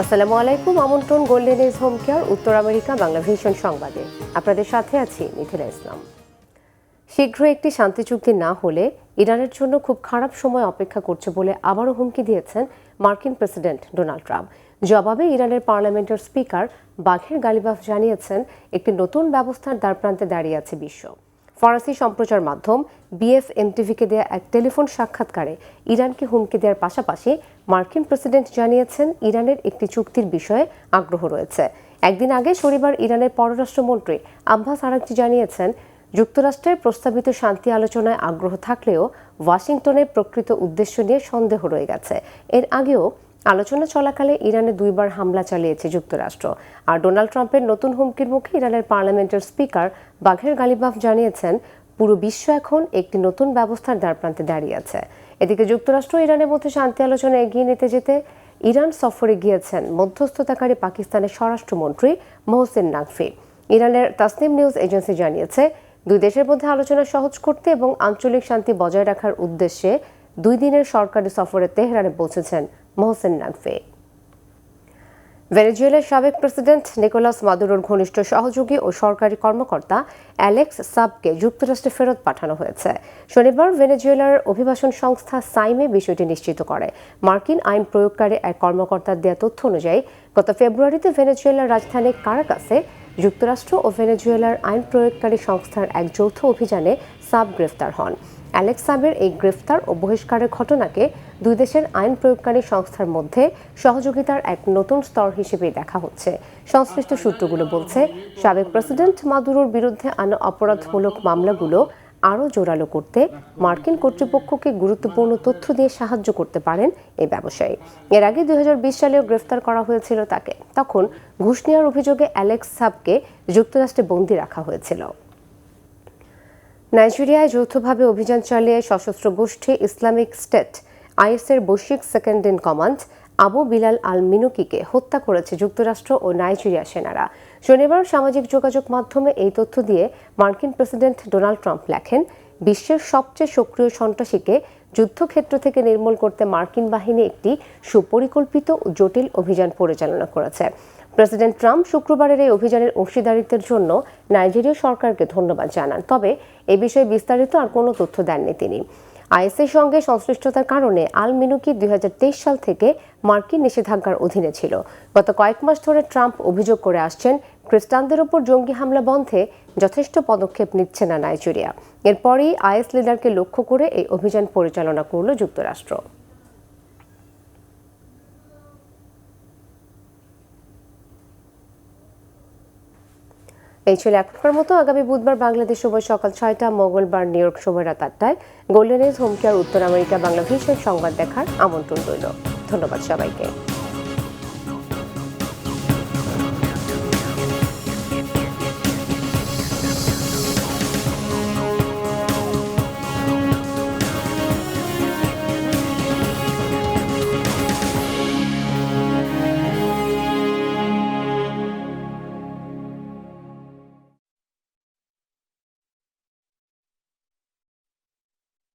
আসসালামু আলাইকুম। আমন্ত্রণ গোল্ডেন এজ হোম কেয়ার উত্তর আমেরিকা বাংলা ভিশন সংবাদে। আপনাদের সাথে আছি মিথিলা ইসলাম। শীঘ্র একটি শান্তি চুক্তি না হলে ইরানের জন্য খুব খারাপ সময় অপেক্ষা করছে বলে আবারও হুমকি দিয়েছেন মার্কিন প্রেসিডেন্ট ডোনাল্ড ট্রাম্প। জবাবে ইরানের পার্লামেন্টের স্পিকার বাঘের গালিবাফ জানিয়েছেন একটি নতুন ব্যবস্থার দ্বারপ্রান্তে দাঁড়িয়ে আছে বিশ্ব। ফরাসি সম্প্রচার মাধ্যম BFM-TVকে দেয়া এক টেলিফোন সাক্ষাৎকারে ইরানকে হুমকি দেওয়ার পাশাপাশি মার্কিন প্রেসিডেন্ট জানিয়েছেন ইরানের একটি চুক্তির বিষয়ে আগ্রহ রয়েছে। একদিন আগে শনিবার ইরানের পররাষ্ট্রমন্ত্রী আব্বাস আরাগচি জানিয়েছেন যুক্তরাষ্ট্রের প্রস্তাবিত শান্তি আলোচনায় আগ্রহ থাকলেও ওয়াশিংটনের প্রকৃত উদ্দেশ্য নিয়ে সন্দেহ রয়ে গেছে। এর আগেও আলোচনা চলাকালে ইরানে দুইবার হামলা চালিয়েছে যুক্তরাষ্ট্র। আর ডোনাল্ড ট্রাম্পের নতুন হুমকির মুখে ইরানের পার্লামেন্টের স্পিকার বাঘের গালিবাফ জানিয়েছেন পুরো বিশ্ব এখন একটি নতুন ব্যবস্থার দ্বারপ্রান্তে দাঁড়িয়ে আছে। এদিকে যুক্তরাষ্ট্র ইরানের মধ্যে শান্তি আলোচনা এগিয়ে নিতে যেতে ইরান সফরে গিয়েছেন মধ্যস্থতাকারী পাকিস্তানের স্বরাষ্ট্রমন্ত্রী মোহসেন নাকভি। ইরানের তাসনিম নিউজ এজেন্সি জানিয়েছে দুই দেশের মধ্যে আলোচনা সহজ করতে এবং আঞ্চলিক শান্তি বজায় রাখার উদ্দেশ্যে 2 দিনের সরকারি সফরে তেহরানে পৌঁছেছেন মোহসেন নাকভি। ভেনেজুয়েলার সাবেক প্রেসিডেন্ট নিকোলাস মাদুরোর ঘনিষ্ঠ সহযোগী ও সরকারি কর্মকর্তা অ্যালেক্স সাবকে যুক্তরাষ্ট্রে ফেরত পাঠানো হয়েছে। শনিবার ভেনেজুয়েলার অভিবাসন সংস্থা সাইমে বিষয়টি নিশ্চিত করে। মার্কিন আইন প্রয়োগকারী এক কর্মকর্তার দেয়া তথ্য অনুযায়ী গত ফেব্রুয়ারিতে ভেনেজুয়েলার রাজধানী কারাকাসে যুক্তরাষ্ট্র ও ভেনেজুয়েলার আইন প্রয়োগকারী সংস্থার এক যৌথ অভিযানে সাব গ্রেফতার হন। অ্যালেক্স সাবের এই গ্রেফতার ও বহিষ্কারের ঘটনাকে দুই দেশের আইন প্রয়োগকারী সংস্থার মধ্যে সহযোগিতার এক নতুন স্তর হিসেবে দেখা হচ্ছে। সংশ্লিষ্ট সূত্রগুলো বলছে সাবেক প্রেসিডেন্ট মাদুরোর বিরুদ্ধে আনা অপরাধমূলক মামলাগুলো আরও জোরালো করতে মার্কিন কর্তৃপক্ষকে গুরুত্বপূর্ণ তথ্য দিয়ে সাহায্য করতে পারেন এই ব্যবসায়ী। এর আগে 2020 সালেও গ্রেফতার করা হয়েছিল তাকে। তখন ঘুষ নেওয়ার অভিযোগে অ্যালেক্স সাবকে যুক্তরাষ্ট্রে বন্দী রাখা হয়েছিল। নাইজেরিয়ায় যৌথভাবে অভিযান চালিয়ে সশস্ত্র গোষ্ঠী ইসলামিক স্টেট IS-এর বৈশ্বিক second in command Abu Bilal al মিনুকিকে হত্যা করেছে যুক্তরাষ্ট্র ও নাইজেরিয়া সেনারা। শনিবার সামাজিক যোগাযোগ মাধ্যমে এই তথ্য দিয়ে মার্কিন প্রেসিডেন্ট ডোনাল্ড ট্রাম্প লেখেন, বিশ্বের সবচেয়ে সক্রিয় সন্ত্রাসীকে যুদ্ধক্ষেত্র থেকে নির্মূল করতে মার্কিন বাহিনী একটি সুপরিকল্পিত ও জটিল অভিযান পরিচালনা করেছে। প্রেসিডেন্ট ট্রাম্প শুক্রবারের এই অভিযানের অংশীদারিত্বের জন্য নাইজেরীয় সরকারকে ধন্যবাদ জানান। তবে এ বিষয়ে বিস্তারিত আর কোনো তথ্য দেননি তিনি। IS-এর সঙ্গে সংশ্লিষ্টতার কারণে আল মিনুকি 2023 সাল থেকে মার্কিন নিষেধাজ্ঞার অধীনে ছিল। গত কয়েক মাস ধরে ট্রাম্প অভিযোগ করে আসছেন খ্রিস্টানদের ওপর জঙ্গি হামলা বন্ধে যথেষ্ট পদক্ষেপ নিচ্ছে না নাইজেরিয়া। এরপরই IS লিডারকে লক্ষ্য করে এই অভিযান পরিচালনা করল যুক্তরাষ্ট্র। এই ছিল এখনকার মতো। আগামী বুধবার বাংলাদেশ সময় সকাল 6টা, মঙ্গলবার নিউ ইয়র্ক সময় রাত 8টায় গোল্ডেন এজ হোম কেয়ার উত্তর আমেরিকা বাংলা ভিশন সংবাদ দেখার আমন্ত্রণ রইল। ধন্যবাদ সবাইকে।